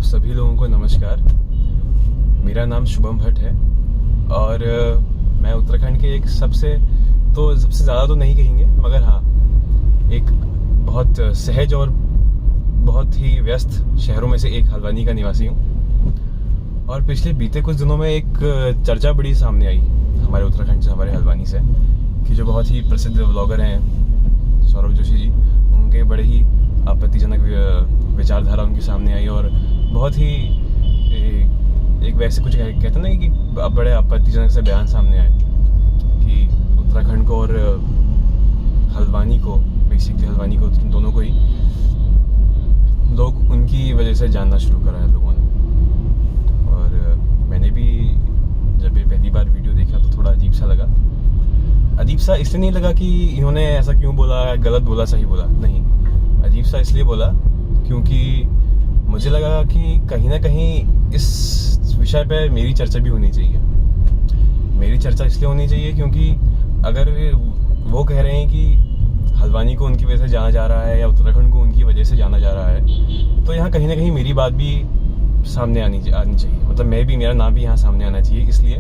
आप सभी लोगों को नमस्कार। मेरा नाम शुभम भट्ट है और मैं उत्तराखंड के एक सबसे ज़्यादा तो नहीं कहेंगे, मगर हाँ, एक बहुत सहज और बहुत ही व्यस्त शहरों में से एक हल्द्वानी का निवासी हूँ। और पिछले बीते कुछ दिनों में एक चर्चा बड़ी सामने आई हमारे उत्तराखंड से, हमारे हल्द्वानी से, कि जो बहुत ही प्रसिद्ध व्लॉगर हैं सौरभ जोशी जी, उनके बड़े ही आपत्तिजनक विचारधारा उनके सामने आई और बहुत ही एक वैसे कुछ कहते हैं ना कि बड़े आपत्तिजनक से बयान सामने आए कि उत्तराखंड को और हल्द्वानी को, बेसिकली हल्द्वानी को, दोनों को ही लोग उनकी वजह से जानना शुरू करा है लोगों ने। और मैंने भी जब ये पहली बार वीडियो देखा तो थोड़ा अजीब सा लगा। अजीब सा इसलिए नहीं लगा कि इन्होंने ऐसा क्यों बोला, गलत बोला, सही बोला, नहीं, अजीब सा इसलिए बोला क्योंकि मुझे लगा कि कहीं ना कहीं इस विषय पे मेरी चर्चा भी होनी चाहिए। मेरी चर्चा इसलिए होनी चाहिए क्योंकि अगर वो कह रहे हैं कि हल्द्वानी को उनकी वजह से जाना जा रहा है या उत्तराखंड को उनकी वजह से जाना जा रहा है, तो यहाँ कहीं ना कहीं मेरी बात भी सामने आनी चाहिए। मतलब मेरा नाम भी यहाँ सामने आना चाहिए, इसलिए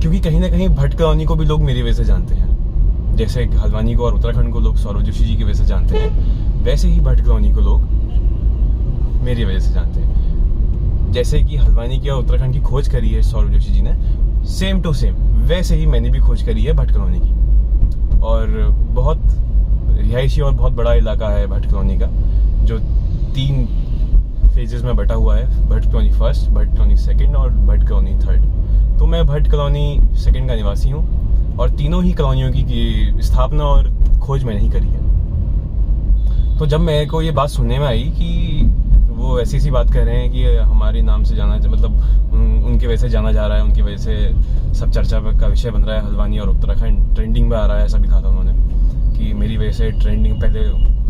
क्योंकि कहीं ना कहीं भट्ट कॉलोनी को भी लोग मेरी वजह से जानते हैं। जैसे हल्द्वानी को और उत्तराखंड को लोग सौरभ जोशी जी की वजह से जानते हैं, वैसे ही भट्ट कॉलोनी को लोग मेरी वजह से जानते हैं। जैसे कि हल्द्वानी की और उत्तराखंड की खोज करी है सौरभ जोशी जी ने, सेम टू सेम वैसे ही मैंने भी खोज करी है भट्ट कॉलोनी की। और बहुत रिहायशी और बहुत बड़ा इलाका है भट्ट कॉलोनी का, जो 3 फेजेस में बटा हुआ है, Bhatt colony first, Bhatt colony second और भट्ट कॉलोनी थर्ड। तो मैं भट्ट कॉलोनी सेकंड का निवासी हूँ और तीनों ही कॉलोनियों की स्थापना और खोज मैंने ही करी है। तो जब मेरे को ये बात सुनने में आई कि वो ऐसी बात कर रहे हैं कि हमारे नाम से जाना, मतलब उनकी वजह से जाना जा रहा है, उनकी वजह से सब चर्चा का विषय बन रहा है हल्द्वानी और उत्तराखंड, ट्रेंडिंग में आ रहा है, ऐसा भी कहा था उन्होंने कि मेरी वजह से ट्रेंडिंग, पहले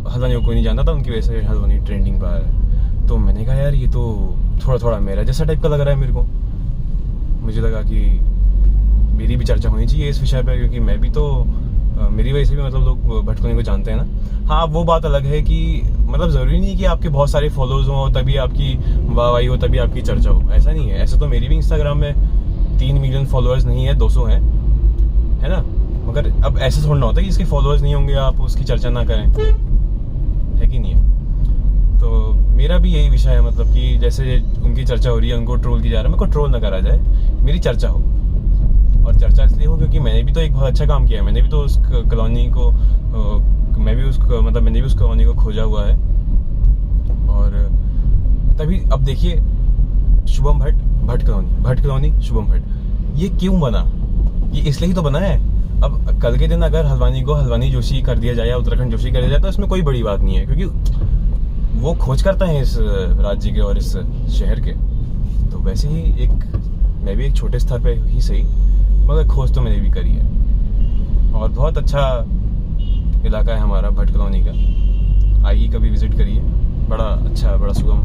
हल्द्वानी को कोई नहीं जानता था, उनकी वजह से हल्द्वानी ट्रेंडिंग पर आ रहा है। तो मैंने कहा यार, ये तो थोड़ा मेरा जैसा टाइप का लग रहा है मेरे को। मुझे लगा कि मेरी भी चर्चा होनी चाहिए इस विषय पर, क्योंकि मैं भी तो, मेरी वजह से भी मतलब लोग भट्ट कॉलोनी को जानते हैं ना। हाँ, वो बात अलग है कि मतलब ज़रूरी नहीं कि आपके बहुत सारे फॉलोअर्स हों तभी आपकी वाहवाही हो, तभी आपकी चर्चा हो, ऐसा नहीं है। ऐसा तो मेरी भी इंस्टाग्राम में 3 मिलियन फॉलोअर्स नहीं है, 200 हैं, है ना। मगर अब ऐसा थोड़ा ना होता है कि इसके फॉलोअर्स नहीं होंगे आप उसकी चर्चा ना करें, है कि नहीं है। तो मेरा भी यही विषय है, मतलब कि जैसे उनकी चर्चा हो रही है, उनको ट्रोल किया जा रहा है, मेरे को ट्रोल ना करा जाए, मेरी चर्चा हो। और चर्चा इसलिए हो क्योंकि मैंने भी तो एक बहुत अच्छा काम किया है। मैंने भी तो उस कॉलोनी को, मैंने भी उस कॉलोनी को खोजा हुआ है। और तभी अब देखिए, शुभम भट्ट, भट्ट कॉलोनी शुभम भट्ट, ये क्यों बना? ये इसलिए ही तो बना है। अब कल के दिन अगर हल्द्वानी को हल्द्वानी जोशी कर दिया जाए या उत्तराखंड जोशी कर दिया जाए तो इसमें कोई बड़ी बात नहीं है, क्योंकि वो खोज करते हैं इस राज्य के और इस शहर के। तो वैसे ही मैं भी एक छोटे स्तर पे ही सही, मगर खोज तो मैंने भी करी है। और बहुत अच्छा इलाका है हमारा भट्ट कॉलोनी का, आइए कभी विजिट करिए। बड़ा अच्छा, बड़ा सुगम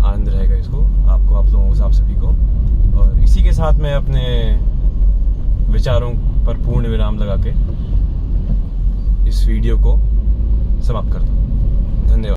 आनंद रहेगा इसको, आपको, आप लोगों को, आप सभी को। और इसी के साथ मैं अपने विचारों पर पूर्ण विराम लगा के इस वीडियो को समाप्त करता हूँ।